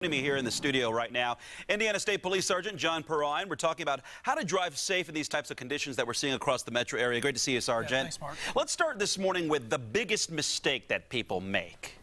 Joining me here in the studio right now, Indiana State Police Sergeant John Perrine. We're talking about how to drive safe in these types of conditions that we're seeing across the metro area. Great to see you, Sergeant. Yeah, thanks, Mark. Let's start this morning with the biggest mistake that people make.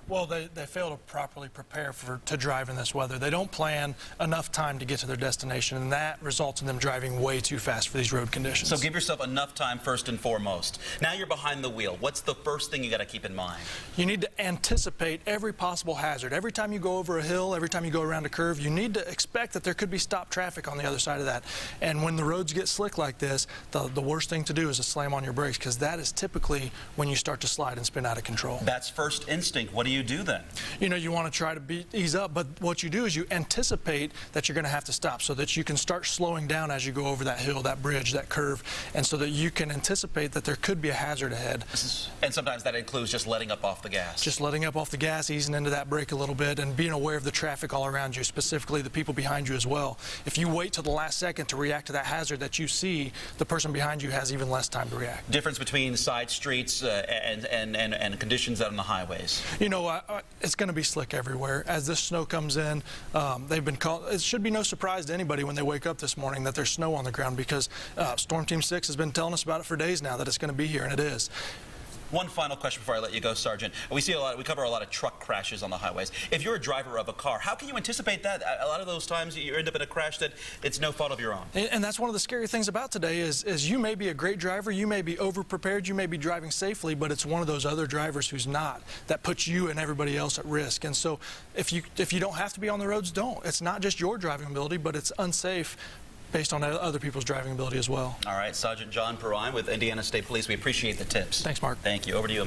Well, they fail to properly prepare to drive in this weather. They don't plan enough time to get to their destination, and that results in them driving way too fast for these road conditions. So give yourself enough time first and foremost. Now you're behind the wheel. What's the first thing you got to keep in mind? You need to anticipate every possible hazard. Every time you go over a hill, every time you go around a curve, you need to expect that there could be stopped traffic on the other side of that. And when the roads get slick like this, the worst thing to do is to slam on your brakes, because that is typically when you start to slide and spin out of control. That's first instinct. What do you do then? You know, you want to try to ease up, but what you do is you anticipate that you're going to have to stop so that you can start slowing down as you go over that hill, that bridge, that curve, and so that you can anticipate that there could be a hazard ahead. And sometimes that includes just letting up off the gas. Just letting up off the gas, easing into that brake a little bit, and being aware of the traffic all around you, specifically the people behind you as well. If you wait till the last second to react to that hazard that you see, the person behind you has even less time to react. Difference between side streets and conditions out on the highways. You know, it's going to be slick everywhere. As this snow comes in, they've been called. It should be no surprise to anybody when they wake up this morning that there's snow on the ground, because Storm Team 6 has been telling us about it for days now, that it's going to be here, and it is. One final question before I let you go, Sergeant. We cover a lot of truck crashes on the highways. If you're a driver of a car, how can you anticipate that? A lot of those times you end up in a crash that it's no fault of your own. And that's one of the scary things about today is you may be a great driver, you may be over-prepared, you may be driving safely, but it's one of those other drivers who's not, that puts you and everybody else at risk. And so if you don't have to be on the roads, don't. It's not just your driving ability, but it's unsafe based on other people's driving ability as well. All right, Sergeant John Perrine with Indiana State Police. We appreciate the tips. Thanks, Mark. Thank you. Over to you.